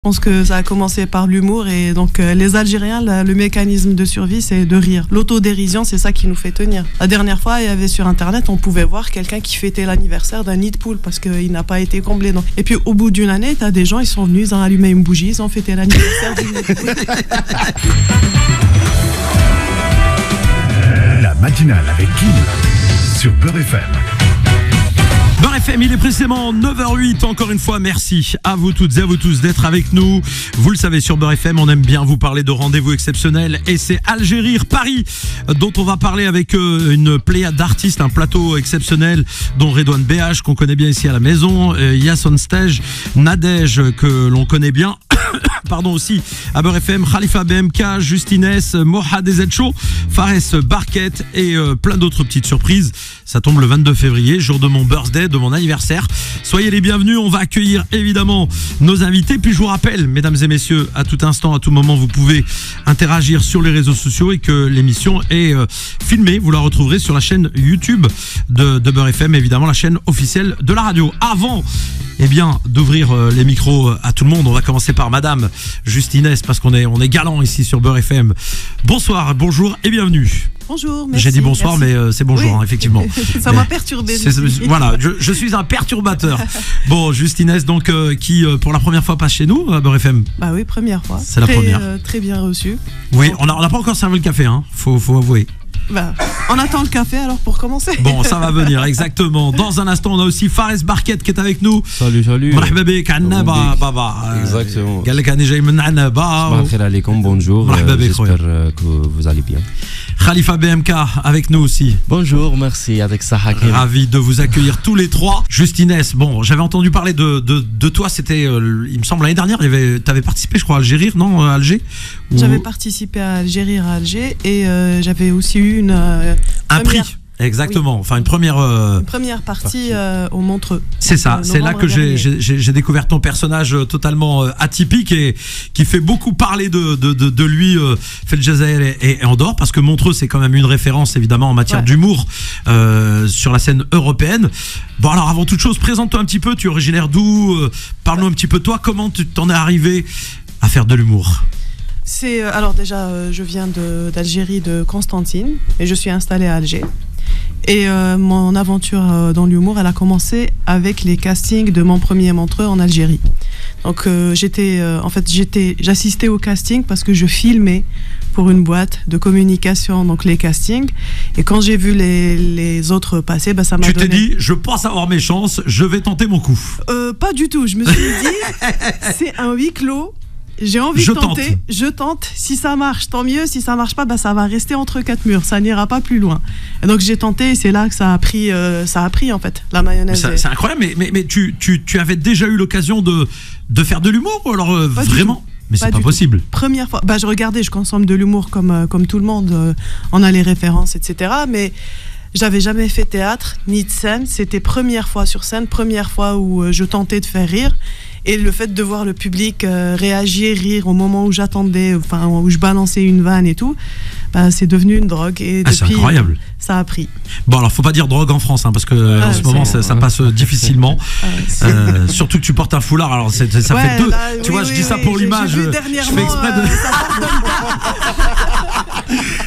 pense que ça a commencé par l'humour et donc les Algériens, le mécanisme de survie, c'est de rire. L'autodérision, c'est ça qui nous fait tenir. La dernière fois, il y avait sur Internet, on pouvait voir quelqu'un qui fêtait l'anniversaire d'un nid de poule parce qu'il n'a pas été comblé. Donc. Et puis au bout d'une année, t'as des gens, ils sont venus, ils ont allumé une bougie, ils ont fêté l'anniversaire du nid de poule. La matinale avec Kim sur Beurre FM. Beurre FM, il est précisément 9h08. Encore une fois, merci à vous toutes et à vous tous d'être avec nous. Vous le savez, sur Beurre FM, on aime bien vous parler de rendez-vous exceptionnels. Et c'est Algérie Paris dont on va parler avec une pléiade d'artistes, un plateau exceptionnel dont Redouane BH, qu'on connaît bien ici à la maison, Yason Stage, Nadège, que l'on connaît bien. Pardon aussi à Beurre FM, Khalifa BMK, Justines, Mohad Ezetcho, Fares Barquette et plein d'autres petites surprises. Ça tombe le 22 février, jour de mon birthday, de mon anniversaire. Soyez les bienvenus, on va accueillir évidemment nos invités. Puis je vous rappelle, mesdames et messieurs, à tout instant, à tout moment, vous pouvez interagir sur les réseaux sociaux et que l'émission est filmée. Vous la retrouverez sur la chaîne YouTube de Beurre FM, évidemment la chaîne officielle de la radio. Avant d'ouvrir les micros à tout le monde, on va commencer par Madame Justines parce qu'on est galant ici sur Beurre FM. Bonsoir, bonjour et bienvenue. Bonjour, merci. J'ai dit bonsoir, merci. Mais c'est bonjour, oui. Effectivement. Ça m'a perturbé. Voilà, je suis un perturbateur. Bon, Justines, donc, qui pour la première fois passe chez nous, à Beurre FM. Bah oui, première fois. C'est la première. Très bien reçu. Oui, on n'a pas encore servi le café, hein. Faut avouer. Bah, on attend le café alors pour commencer. Bon, ça va venir, exactement. Dans un instant, on a aussi Fares Barquette qui est avec nous. Salut. مرحبا بك عنا بابا. Exactement. قال لك أنا جاي من عنا با. Bonjour. J'espère que vous allez bien. Khalifa BMK avec nous aussi. Bonjour, merci avec Hakim. Ravi de vous accueillir tous les trois. Justines, bon, j'avais entendu parler de toi, c'était, il me semble, l'année dernière, t'avais participé, je crois, à Algérie, non, à Alger ou... J'avais participé à Algérie et j'avais aussi eu un prix. Exactement, oui. Enfin une première partie au Montreux. C'est ça, c'est là que j'ai découvert ton personnage totalement atypique et qui fait beaucoup parler de lui, Fel Jazair et Andorre, parce que Montreux c'est quand même une référence évidemment en matière d'humour sur la scène européenne. Bon alors avant toute chose, présente-toi un petit peu, tu es originaire d'où, parle-nous un petit peu de toi, comment tu t'en es arrivé à faire de l'humour? Alors déjà, je viens d'Algérie, de Constantine, et je suis installée à Alger. Et mon aventure dans l'humour, elle a commencé avec les castings de mon premier Montreux en Algérie. Donc j'assistais au casting parce que je filmais pour une boîte de communication, donc les castings. Et quand j'ai vu les autres passer, ça m'a donné... Tu t'es dit, je pense avoir mes chances, je vais tenter mon coup. Pas du tout, je me suis dit, c'est un huis clos. J'ai envie de tenter, je tente. Si ça marche, tant mieux. Si ça marche pas, ça va rester entre quatre murs. Ça n'ira pas plus loin. Et donc j'ai tenté et c'est là que ça a pris en fait, la mayonnaise. C'est incroyable, mais tu avais déjà eu l'occasion de faire de l'humour ou alors vraiment? Mais c'est pas possible. Première fois, je regardais, je consomme de l'humour comme tout le monde. On a les références, etc. Mais j'avais jamais fait théâtre ni de scène. C'était première fois sur scène, première fois où je tentais de faire rire. Et le fait de voir le public réagir, rire au moment où j'attendais, où je balançais une vanne et tout, c'est devenu une drogue. Et depuis, c'est incroyable. Ça a pris. Bon, alors faut pas dire drogue en France, parce que en ce moment ça passe difficilement. Surtout que tu portes un foulard, alors ça fait deux. Là, tu vois, je dis ça pour l'image. Je fais exprès de.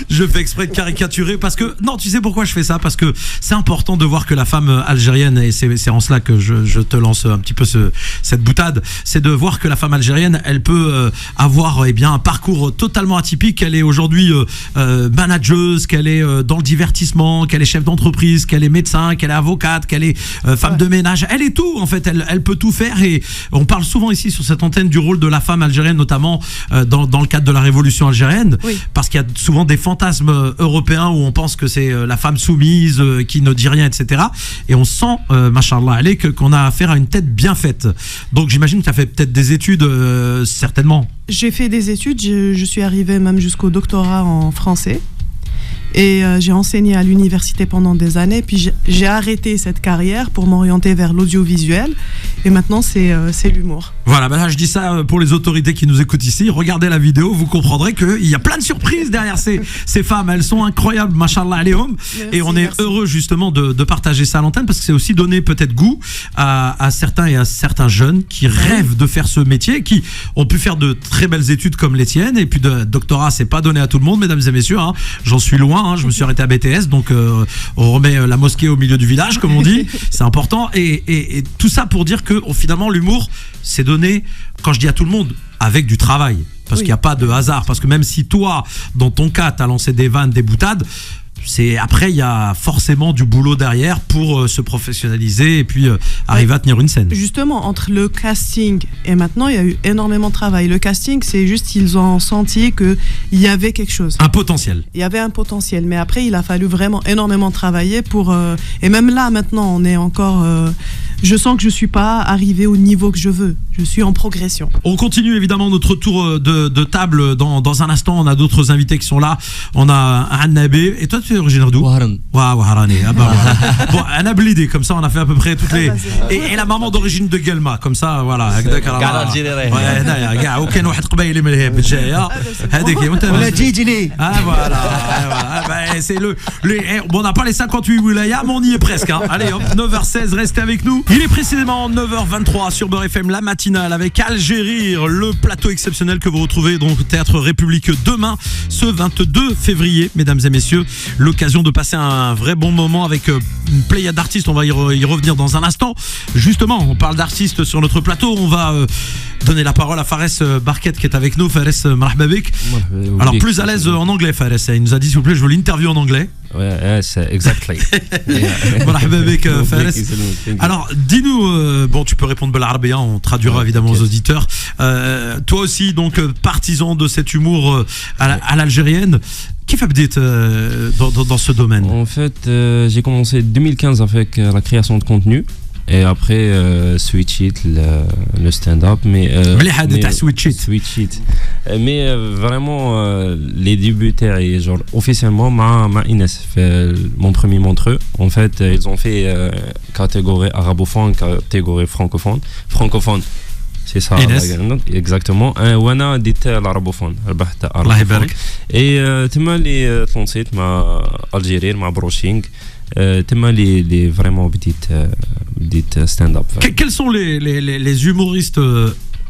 Je fais exprès de caricaturer parce que non, tu sais pourquoi je fais ça, parce que c'est important de voir que la femme algérienne, et c'est en cela que je te lance un petit peu cette boutade, c'est de voir que la femme algérienne, elle peut avoir un parcours totalement atypique. Elle est aujourd'hui manageuse, qu'elle est dans le divertissement, qu'elle est chef d'entreprise, qu'elle est médecin, qu'elle est avocate, qu'elle est femme de ménage. Elle est tout en fait. Elle peut tout faire et on parle souvent ici sur cette antenne du rôle de la femme algérienne, notamment dans le cadre de la révolution algérienne, parce qu'il y a souvent des fantasmes européens où on pense que c'est la femme soumise qui ne dit rien, etc. Et on sent, machallah, qu'on a affaire à une tête bien faite. Donc j'imagine que tu as fait peut-être des études, certainement. J'ai fait des études, je suis arrivée même jusqu'au doctorat en français. Et j'ai enseigné à l'université pendant des années, puis j'ai arrêté cette carrière pour m'orienter vers l'audiovisuel. Et maintenant, c'est l'humour. Voilà, ben là, je dis ça pour les autorités qui nous écoutent ici. Regardez la vidéo, vous comprendrez qu'il y a plein de surprises derrière ces femmes. Elles sont incroyables, mashallah alayhum. Et on est heureux justement de partager ça à l'antenne parce que c'est aussi donner peut-être goût à certains et à certains jeunes qui rêvent de faire ce métier, qui ont pu faire de très belles études comme les tiennes. Et puis de doctorat, c'est pas donné à tout le monde, mesdames et messieurs. Hein. J'en suis loin. Je me suis arrêté à BTS, donc on remet la mosquée au milieu du village, comme on dit. C'est important. Et tout ça pour dire que finalement, l'humour, c'est donné, quand je dis à tout le monde, avec du travail. Parce qu'il n'y a pas de hasard. Parce que même si toi, dans ton cas, tu as lancé des vannes, des boutades, après il y a forcément du boulot derrière pour se professionnaliser et puis arriver à tenir une scène. Justement, entre le casting et maintenant, il y a eu énormément de travail. Le casting, c'est juste qu'ils ont senti qu'il y avait quelque chose. Un potentiel. Il y avait un potentiel, mais après il a fallu vraiment énormément travailler pour et même là maintenant on est encore je sens que je suis pas arrivé au niveau que je veux. Je suis en progression. On continue évidemment notre tour de table dans un instant. On a d'autres invités qui sont là. On a Annabé. Et toi, tu es originaire d'où? Waharani. Bon, Annablidé, comme ça on a fait à peu près toutes les. Et la maman d'origine de Guelma, comme ça, voilà. aucun واحد قبيلي من هي بالجايه هذيك ولا تجي لي voilà c'est bon, on n'a pas les 58 wilayas mais on y est presque hein. Allez hop, 9h16, restez avec nous. Il est précisément 9h23 sur Beurre FM, la matinale avec Algérie, le plateau exceptionnel que vous retrouvez donc au Théâtre République demain, ce 22 février, mesdames et messieurs. L'occasion de passer un vrai bon moment avec une pléiade d'artistes, on va y revenir dans un instant. Justement, on parle d'artistes sur notre plateau, on va donner la parole à Fares Barket qui est avec nous. Fares, marhaba bik. Alors plus à l'aise en anglais, Fares, il nous a dit s'il vous plaît je veux l'interview en anglais. Ouais, c'est exactly. Marhaba bik, Fares. Alors dis-nous, bon tu peux répondre بالعربية, on traduira évidemment aux auditeurs. Toi aussi donc partisan de cet humour à l'algérienne. Qui fait بديت dans ce domaine? En fait, j'ai commencé 2015 avec la création de contenu. Et après, switch it, le stand-up. Mais vraiment, les débutants, genre, officiellement, ma Inès fait mon premier montreux. En fait, ils ont fait catégorie arabophone, catégorie francophone. Francophone, c'est ça. Exactement. وانا ديت العربوفون ربحت الله يبارك. Et تما اللي تلونسيت مع الجيرير مع بروشينغ. تما les vraiment petites stand-up. Quels sont les humoristes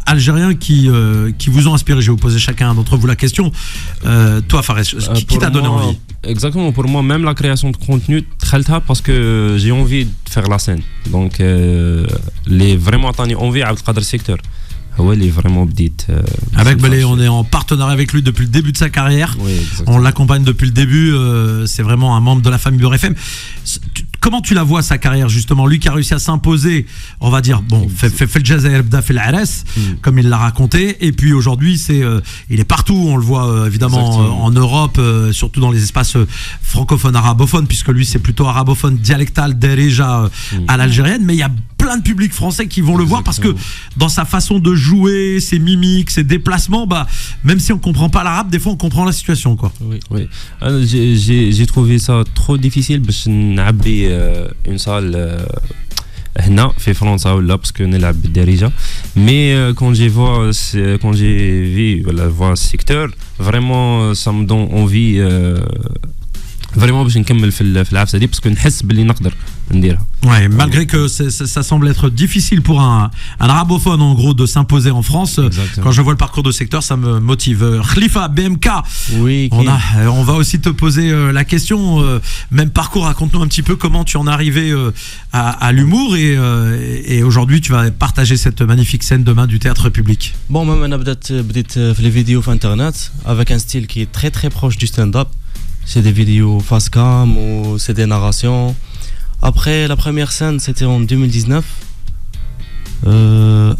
algériens qui vous ont inspiré? Je vais vous poser chacun d'entre vous la question. Toi, Fares, qui t'a donné envie? Exactement, pour moi, même la création de contenu, parce que j'ai envie de faire la scène. Donc, les vraiment envie à le secteur. Ouais, il est vraiment petite. Avec Belé, on est en partenariat avec lui depuis le début de sa carrière. Oui, on l'accompagne depuis le début. C'est vraiment un membre de la famille Beurre FM. Comment tu la vois sa carrière justement? Lui qui a réussi à s'imposer, on va dire, bon, fait le jazz fait l'Ares, comme il l'a raconté. Et puis aujourd'hui, il est partout. On le voit évidemment en Europe, surtout dans les espaces francophones, arabophones, puisque lui c'est plutôt arabophone, dialectal, déjà à l'algérienne. Mais il y a plein de publics français qui vont le voir parce que dans sa façon de jouer, ses mimiques, ses déplacements, bah, même si on comprend pas l'arabe, des fois on comprend la situation, quoi. Oui. J'ai trouvé ça trop difficile parce que une salle هنا في فرنسا ولا parce que نلعب بالدارجة. Mais quand j'ai vu le secteur, vraiment ça me donne envie vraiment باش نكمل في العفسه دي باسكو نحس باللي نقدر نديرها. Ouais, malgré que ça semble être difficile pour un arabophone en gros de s'imposer en France. Exactement. Quand je vois le parcours de secteur, ça me motive. Khalifa BMK. Oui. On va aussi te poser la question. Même parcours, raconte-nous un petit peu comment tu en es arrivé à l'humour et aujourd'hui tu vas partager cette magnifique scène demain du Théâtre République. Bon, moi j'ai بديت في les vidéos sur internet avec un style qui est très très proche du stand-up. C'est des vidéos face cam ou c'est des narrations. Après, la première scène, c'était en 2019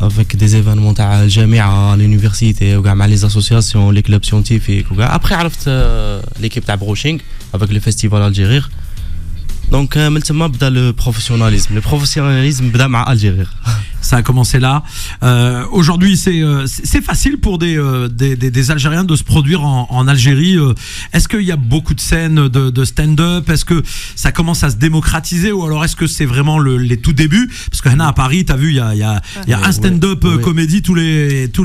avec des événements à l'Jamia, à l'université, avec les associations, les clubs scientifiques. Après, j'ai l'équipe de Broching avec le festival Algérie. Donc من تما بدا le professionnalisme بدا مع Algérie. Ça a commencé là. Aujourd'hui, c'est facile pour des Algériens de se produire en Algérie. Est-ce qu'il y a beaucoup de scènes de stand-up? Est-ce que ça commence à se démocratiser ou alors est-ce que c'est vraiment les tout débuts? Parce que là, à Paris, t'as vu, il y a un stand-up comédie tous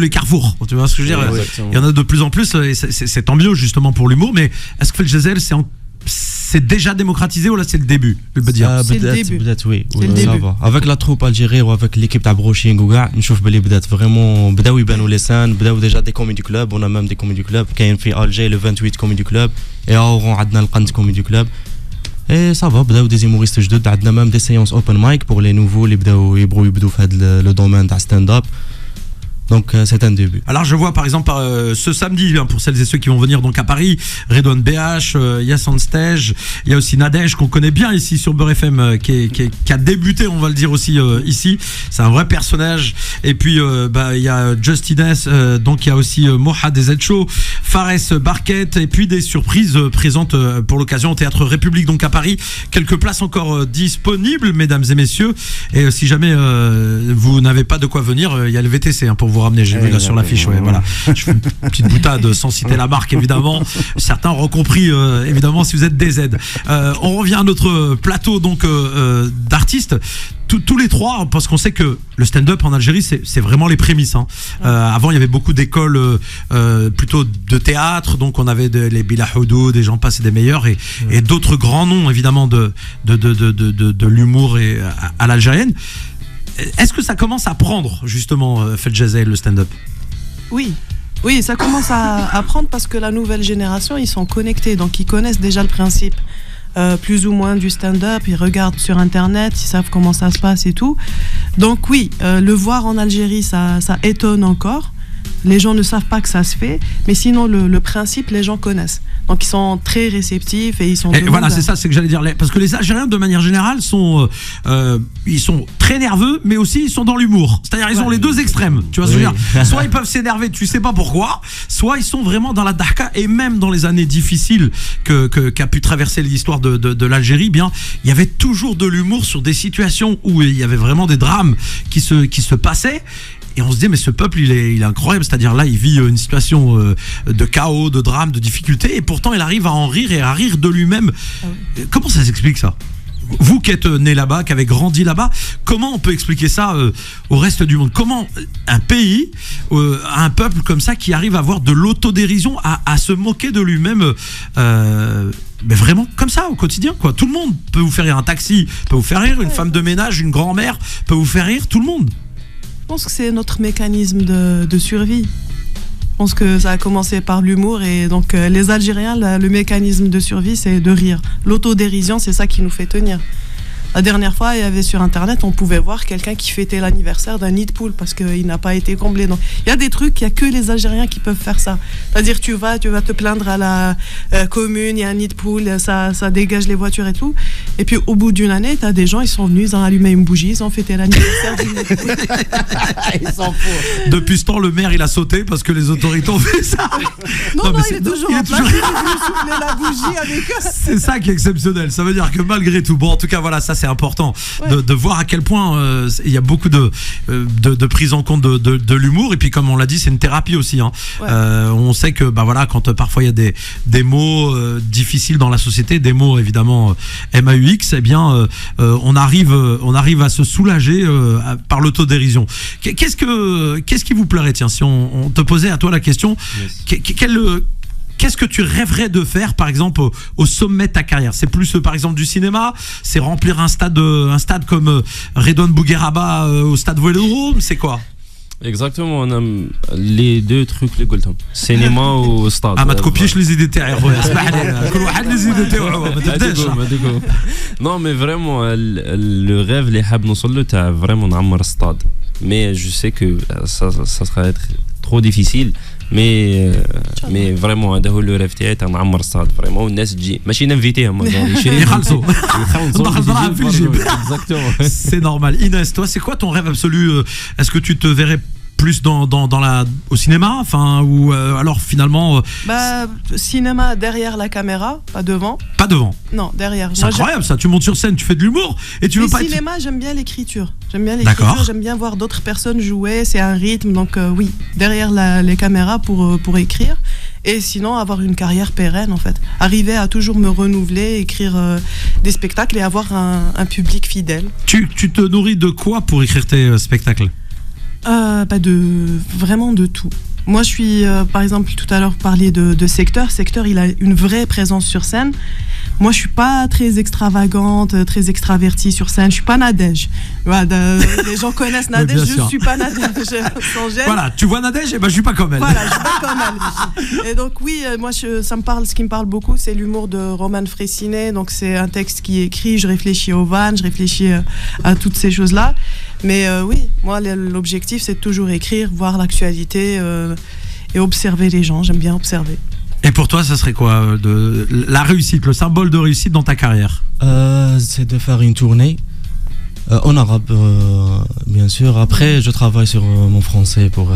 les carrefours. Tu vois ce que je veux dire? Il y en a de plus en plus. Et c'est tant mieux justement pour l'humour. Mais est-ce que Feljazel, c'est déjà démocratisé ou là c'est le début? C'est le début. Oui, ça va. Avec la troupe algérienne ou avec l'équipe de Broching ou gars, نشوف بلي بدات vraiment بداو يبانوا les scènes, بداو déjà des comédie clubs, on a même des comédie clubs كاين في Alger le 28 comédie club et à Oran عندنا القنت comédie club. Et ça va, بداو des humoristes جدد, عندنا même des séances open mic pour les nouveaux اللي بداو يبدوا في هذا le domaine تاع stand up. Donc c'est un début. Alors je vois par exemple ce samedi, pour celles et ceux qui vont venir donc à Paris, Redouane BH, Yass on Stage, il y a aussi Nadège qu'on connaît bien ici sur Beurre FM, qui a débuté, on va le dire aussi ici. C'est un vrai personnage. Et puis il y a Justines, donc il y a aussi Moha des Show, Fares Barquette, et puis des surprises présentes pour l'occasion au Théâtre République donc à Paris. Quelques places encore disponibles, mesdames et messieurs. Et si jamais vous n'avez pas de quoi venir, il y a le VTC pour vous ramener, j'ai vu là sur l'affiche, ouais, voilà. Je fais une petite boutade sans citer la marque évidemment. Certains auront compris évidemment si vous êtes DZ. On revient à notre plateau donc d'artistes. Tous les trois, parce qu'on sait que le stand-up en Algérie, c'est vraiment les prémices. Hein. Avant, il y avait beaucoup d'écoles plutôt de théâtre, donc on avait les Bila Houdou, des gens passés des meilleurs, et d'autres grands noms évidemment de l'humour et à l'algérienne. Est-ce que ça commence à prendre justement Feljazel, le stand-up? Oui, ça commence à prendre parce que la nouvelle génération, ils sont connectés, donc ils connaissent déjà le principe plus ou moins du stand-up, ils regardent sur internet, ils savent comment ça se passe et tout. Donc oui, le voir en Algérie, ça étonne encore. Les gens ne savent pas que ça se fait, mais sinon le principe, les gens connaissent. Donc ils sont très réceptifs et ils sont. Et voilà, c'est ça, c'est que j'allais dire, parce que les Algériens de manière générale ils sont très nerveux, mais aussi ils sont dans l'humour. C'est-à-dire ils ont les deux extrêmes. Tu vois ce que je veux dire? Soit ils peuvent s'énerver, tu sais pas pourquoi, soit ils sont vraiment dans la dahka. Et même dans les années difficiles qu'a pu traverser l'histoire de l'Algérie, bien il y avait toujours de l'humour sur des situations où il y avait vraiment des drames qui se passaient. Et on se dit mais ce peuple il est incroyable, c'est-à-dire là il vit une situation de chaos, de drame, de difficulté, et pourtant il arrive à en rire et à rire de lui-même. Comment ça s'explique ça? Vous qui êtes né là-bas, qui avez grandi là-bas, comment on peut expliquer ça au reste du monde? Comment un pays, un peuple comme ça qui arrive à avoir de l'autodérision, à se moquer de lui-même mais vraiment comme ça au quotidien quoi? Tout le monde peut vous faire rire, un taxi peut vous faire rire, une femme de ménage, une grand-mère peut vous faire rire, tout le monde. Je pense que c'est notre mécanisme de survie. Je pense que ça a commencé par l'humour et donc les Algériens, le mécanisme de survie, c'est de rire. L'autodérision, c'est ça qui nous fait tenir. La dernière fois, il y avait sur internet, on pouvait voir quelqu'un qui fêtait l'anniversaire d'un nid de poule parce qu'il n'a pas été comblé. Donc, il y a des trucs, il n'y a que les Algériens qui peuvent faire ça. C'est-à-dire, tu vas te plaindre à la commune, il y a un nid de poule, ça dégage les voitures et tout. Et puis, au bout d'une année, tu as des gens, ils sont venus, ils ont allumé une bougie, ils ont fêté l'anniversaire du nid de poule. Ils s'en foutent. Depuis ce temps, le maire, il a sauté parce que les autorités ont fait ça. Non, il est toujours en place, il est venu souffler la bougie avec eux. C'est ça qui est exceptionnel. Ça veut dire que malgré tout, bon, en tout cas, voilà, ça c'est important de voir à quel point il y a beaucoup de prise en compte de l'humour, et puis comme on l'a dit, c'est une thérapie aussi hein. On sait que voilà, quand parfois il y a des mots difficiles dans la société, des mots évidemment MAUX, eh bien on arrive à se soulager par l'autodérision. Qu'est-ce qui vous plairait, tiens, si on te posait à toi la question, qu'est-ce que tu rêverais de faire, par exemple, au sommet de ta carrière? C'est plus, par exemple, du cinéma? C'est remplir un stade comme Redouane Bougueraba au stade Vélodrome? C'est quoi? Exactement, on a les deux trucs اللي قلتهم, cinéma ou stade. ما تكوبيش les idées تاعي خويا, اسمح لي, كل واحد les idées تاعو, ما تبداش. Non mais vraiment le rêve اللي حاب نوصل له تاع vraiment نعمر stade. Mais je sais que ça sera être trop difficile. Mais vraiment هذا هو لو ريف تاعي تاع نعمر stade vraiment, والناس تجي ماشي ننفيتيهم يخلصوا ندخل دراهم في الجيب. Exactement. C'est normal. Inès, toi c'est quoi ton rêve absolu? Est-ce que tu te verrais plus au cinéma, enfin, ou alors finalement. Cinéma derrière la caméra, pas devant. Pas devant. Non, derrière. C'est incroyable ça. Tu montes sur scène, tu fais de l'humour et tu veux pas. Cinéma, j'aime bien l'écriture. J'aime bien voir d'autres personnes jouer. C'est un rythme, donc oui, derrière les caméras pour écrire. Et sinon, avoir une carrière pérenne, en fait. Arriver à toujours me renouveler, écrire des spectacles et avoir un public fidèle. Tu te nourris de quoi pour écrire tes spectacles ? Vraiment de tout. Moi, je suis, par exemple, tout à l'heure, parler de Secteur. Secteur, il a une vraie présence sur scène. Moi, je suis pas très extravagante, très extravertie sur scène. Je suis pas Nadège. Voilà, les gens connaissent Nadège, je suis pas Nadège. Sans gêne. Voilà, tu vois Nadège, et ben je suis pas comme elle. Voilà, je suis pas comme elle. Et donc oui, moi, ce qui me parle beaucoup, c'est l'humour de Roman Fressinet. Donc c'est un texte qui est écrit. Je réfléchis aux vannes, je réfléchis à toutes ces choses-là. Mais oui, moi, l'objectif, c'est de toujours écrire, voir l'actualité et observer les gens. J'aime bien observer. Et pour toi, ça serait quoi la réussite, le symbole de réussite dans ta carrière ? C'est de faire une tournée en arabe, bien sûr. Après, je travaille sur mon français pour.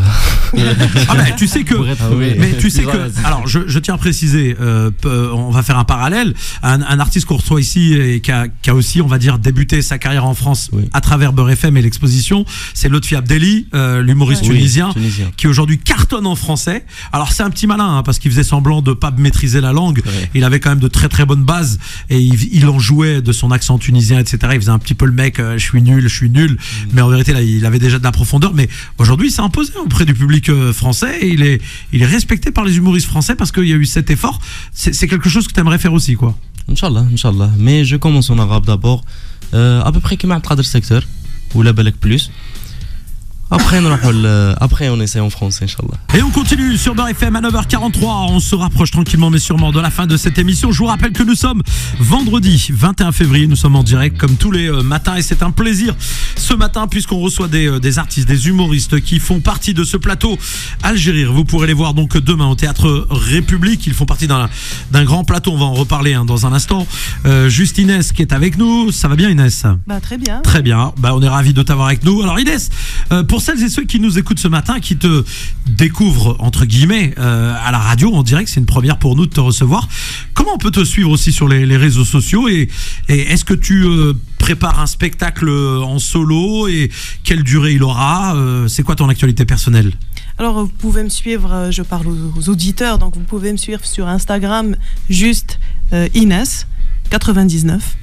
Tu sais que. Mais tu sais que. Alors, je tiens à préciser, on va faire un parallèle. Un artiste qu'on reçoit ici et qui a aussi, on va dire, débuté sa carrière en France à travers Beurre FM et l'exposition, c'est Lotfi Abdelli, l'humoriste tunisien, qui aujourd'hui cartonne en français. Alors, c'est un petit malin, parce qu'il faisait semblant de pas maîtriser la langue. Ouais. Il avait quand même de très très bonnes bases et il en jouait de son accent tunisien, etc. Il faisait un petit peu le mec. Je suis nul, mais en vérité là il avait déjà de la profondeur, mais aujourd'hui il s'est imposé auprès du public français et il est respecté par les humoristes français parce qu'il y a eu cet effort. C'est quelque chose que tu aimerais faire aussi, quoi. Inch'Allah, mais je commence en arabe d'abord, à peu près comme Abdelkader Secteur ou la Balek Plus. Après, on essaie en français, Inch'Allah. Et on continue sur Beurre FM à 9h43. On se rapproche tranquillement, mais sûrement, de la fin de cette émission. Je vous rappelle que nous sommes vendredi 21 février. Nous sommes en direct comme tous les matins. Et c'est un plaisir ce matin, puisqu'on reçoit des artistes, des humoristes qui font partie de ce plateau Algérie. Vous pourrez les voir donc demain au Théâtre République. Ils font partie d'un grand plateau. On va en reparler dans un instant. Juste Inès qui est avec nous. Ça va bien, Inès ? Très bien. Très bien. On est ravis de t'avoir avec nous. Alors, Inès, pour celles et ceux qui nous écoutent ce matin, qui te découvrent entre guillemets à la radio en direct, c'est une première pour nous de te recevoir. Comment on peut te suivre aussi sur les réseaux sociaux et est-ce que tu prépares un spectacle en solo et quelle durée il aura ? C'est quoi ton actualité personnelle ? Alors vous pouvez me suivre, je parle aux auditeurs, donc vous pouvez me suivre sur Instagram, juste Inès 99.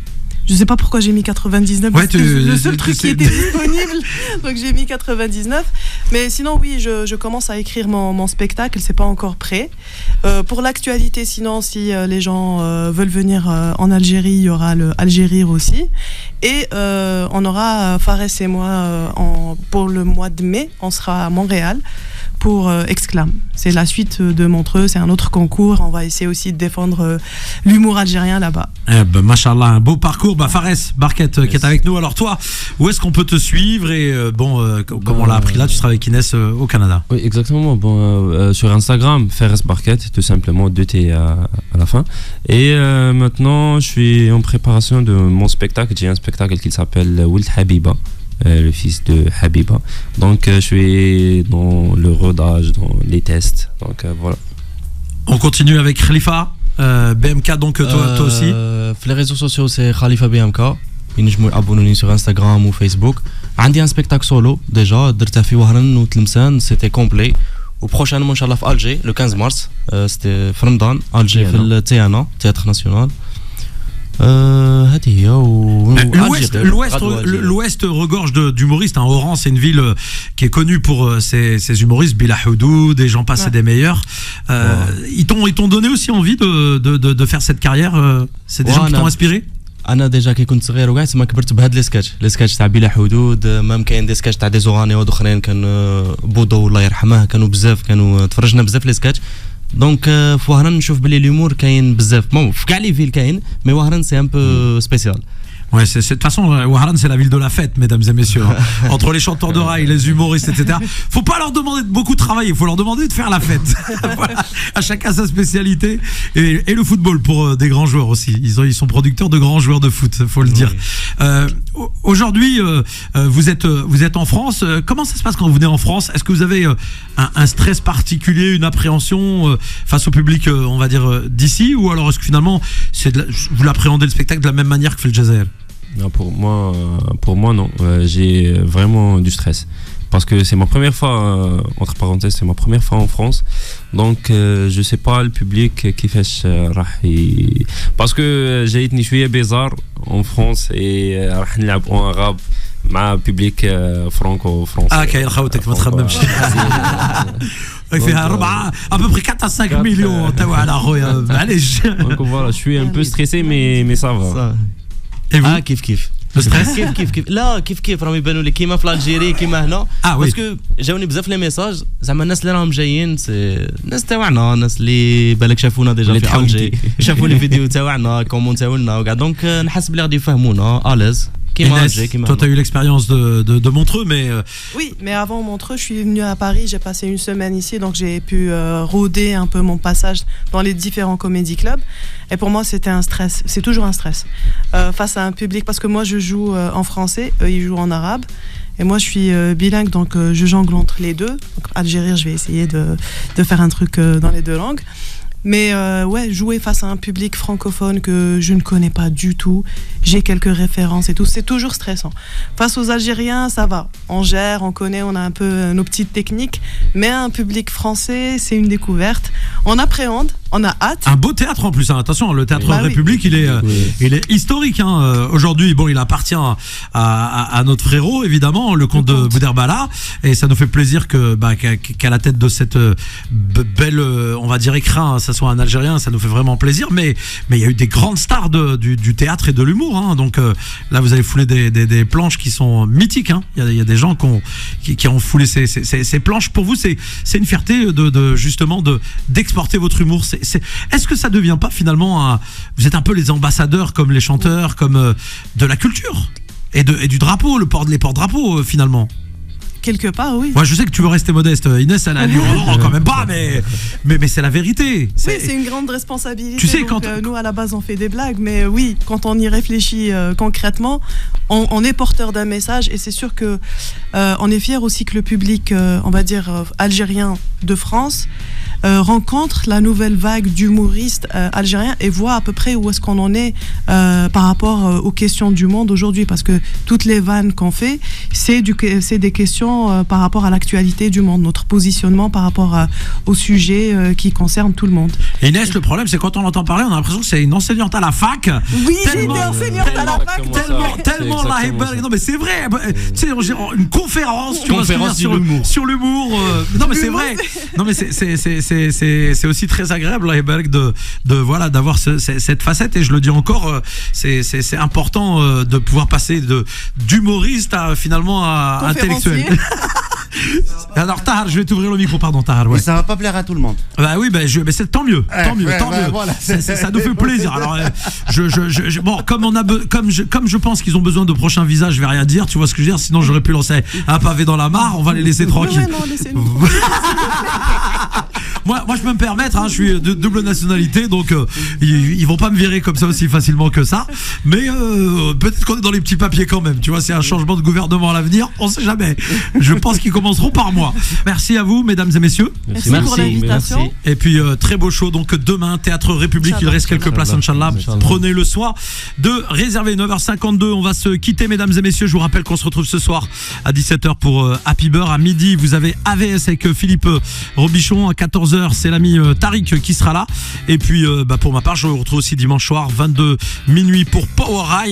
Je sais pas pourquoi j'ai mis 99, c'était le seul truc qui était disponible, donc j'ai mis 99. Mais sinon oui, je commence à écrire mon spectacle, c'est pas encore prêt. Pour l'actualité, sinon si les gens veulent venir en Algérie, il y aura le Algérire aussi. Et on aura Fares et moi pour le mois de mai, on sera à Montréal pour Exclame. C'est la suite de Montreux, c'est un autre concours. On va essayer aussi de défendre l'humour algérien là-bas. Machallah, un beau parcours. Fares Barquette qui est avec nous. Alors toi, où est-ce qu'on peut te suivre ? Et comme on l'a appris là, tu seras avec Inès au Canada. Oui, exactement. Sur Instagram, Fares Barquette, tout simplement, 2T à la fin. Et maintenant, je suis en préparation de mon spectacle. J'ai un spectacle qui s'appelle Wild Habiba. Le fils de Habiba. Donc je suis dans le rodage, dans les tests. Donc voilà. On continue avec Khalifa BMK, donc toi aussi. Les réseaux sociaux c'est Khalifa BMK. ينجموا يابونوني sur Instagram ou Facebook. عندي un spectacle solo déjà درتها في وهران وتلمسان, c'était complet. وprochainement inchallah في Alger le 15 mars, c'était في رمضان Alger في التيانا Théâtre National. L'Ouest regorge d'humoristes. Oran, c'est une ville qui est connue pour ses humoristes, Bila Houdoud, des gens passent des meilleurs. Ils t'ont donné aussi envie de faire cette carrière. C'est des gens qui t'ont inspiré. انا ديجا كي كنت صغير وقعت ما كبرت بهاد لي سكاتش تاع بلا حدود. مام كاين دي سكاتش تاع دي زورانيود اخرين كان بودو الله يرحمه, كانوا تفرجنا بزاف لي سكاتش. دونك في وهران نشوف بلي اليومور كاين بزاف في كاع لي فيل كاين, مي وهران سي ان بو سبيسيال. Ouais, de toute façon, Ouaran, c'est la ville de la fête, mesdames et messieurs. Entre les chanteurs de rail, les humoristes, etc. Faut pas leur demander de beaucoup travailler, faut leur demander de faire la fête. Voilà. À chacun sa spécialité. Et le football pour des grands joueurs aussi. Ils sont producteurs de grands joueurs de foot, faut le dire. Aujourd'hui, vous êtes en France. Comment ça se passe quand vous venez en France? Est-ce que vous avez un stress particulier, une appréhension face au public, on va dire, d'ici? Ou alors est-ce que finalement, vous l'appréhendez le spectacle de la même manière que fait le Jazair? Non, pour moi non. J'ai vraiment du stress. Parce que c'est ma première fois, entre parenthèses, c'est ma première fois en France. Donc, je sais pas le public qui fait parce que j'ai été شوية bizarre en France et راح نلعب en arabe مع public franco-français. كاين خاوتك ما تخممش. فيها 4 à peu près 4 à 5 millions تاع على خويا معليش. Donc voilà, je suis un peu stressé mais ça va. Et vous? كيف Le stress? كيف لا كيف راهم يبانوا لي كيما في الجيري كيما هنا باسكو جاوني بزاف لي ميساج زعما الناس اللي راهم جايين الناس تاعنا الناس اللي بالك شافونا ديجا في الجي شافوا لي فيديو تاعنا كومونتاو لنا وكاع دونك نحس بلي غادي يفهمونا اليز. Toi, tu as eu l'expérience de Montreux, mais... Oui, mais avant Montreux, je suis venue à Paris, j'ai passé une semaine ici, donc j'ai pu rôder un peu mon passage dans les différents comédie clubs. Et pour moi, c'était un stress, c'est toujours un stress. Face à un public, parce que moi, je joue en français, eux, ils jouent en arabe. Et moi, je suis bilingue, donc je jongle entre les deux. Donc, Algérie, je vais essayer de faire un truc dans les deux langues. Mais ouais, jouer face à un public francophone que je ne connais pas du tout, j'ai quelques références et tout, c'est toujours stressant. Face aux Algériens, ça va, on gère, on connaît, on a un peu nos petites techniques, mais un public français, c'est une découverte. On appréhende, on a hâte. Un beau théâtre en plus, hein. Attention, le théâtre République, oui. il est historique. Hein. Aujourd'hui, bon, il appartient à notre frérot, évidemment, le comte de Bouderbala, et ça nous fait plaisir qu'à la tête de cette belle, on va dire, écrin, ça soit un Algérien, ça nous fait vraiment plaisir. Mais il y a eu des grandes stars du théâtre et de l'humour. Hein. Donc là, vous avez foulé des planches qui sont mythiques. Hein. Il y a des gens qui ont foulé ces planches. Pour vous, c'est une fierté justement d'exporter votre humour. Est-ce que ça devient pas finalement vous êtes un peu les ambassadeurs comme les chanteurs, comme de la culture et du drapeau, les porte-drapeaux finalement? Quelque part, oui. Moi, je sais que tu veux rester modeste, Inès, elle a dit quand même pas, mais c'est la vérité. Oui, c'est une grande responsabilité. Tu sais, donc, nous, à la base, on fait des blagues, mais oui, quand on y réfléchit concrètement, on est porteur d'un message, et c'est sûr que on est fier aussi que le public, on va dire, algérien de France, rencontre la nouvelle vague d'humoristes algériens et voit à peu près où est-ce qu'on en est par rapport aux questions du monde aujourd'hui, parce que toutes les vannes qu'on fait, c'est des questions par rapport à l'actualité du monde, notre positionnement par rapport au sujet qui concerne tout le monde. Et Inès, le problème, c'est quand on l'entend parler, on a l'impression que c'est une enseignante à la fac. Oui, j'ai été enseignante à la fac. Tellement non, mais c'est vrai. Tu sais, une conférence sur l'humour. Non, mais c'est vrai. Non, mais c'est aussi très agréable voilà, d'avoir cette facette, et je le dis encore, c'est important de pouvoir passer d'humoriste à finalement à intellectuel. Alors Tahar, je vais t'ouvrir le micro, pardon Tahar. Ouais. Et ça va pas plaire à tout le monde. Bah oui, mais c'est tant mieux, tant mieux. Voilà. Ça nous fait plaisir. Alors bon, comme je pense qu'ils ont besoin de prochains visages, je vais rien dire, tu vois ce que je veux dire, sinon j'aurais pu lancer un pavé dans la mare, on va les laisser tranquilles. Non, laissez-nous. Moi je peux me permettre, hein, je suis de double nationalité, donc ils vont pas me virer comme ça aussi facilement que ça, mais peut-être qu'on est dans les petits papiers quand même, tu vois, c'est un changement de gouvernement à l'avenir, on sait jamais. Je pense qu'ils commenceront par moi. Merci à vous, mesdames et messieurs. Merci pour l'invitation. Et puis très beau show, donc demain, Théâtre République, il reste quelques places, Inch'Allah. Prenez le soin de réserver. 9h52, on va se quitter, mesdames et messieurs. Je vous rappelle qu'on se retrouve ce soir à 17h pour Happy Beurre. À midi, vous avez AVS avec Philippe Robichon. À 14h, c'est l'ami Tariq qui sera là. Et puis pour ma part, je vous retrouve aussi dimanche soir, 22 minuit pour Power High.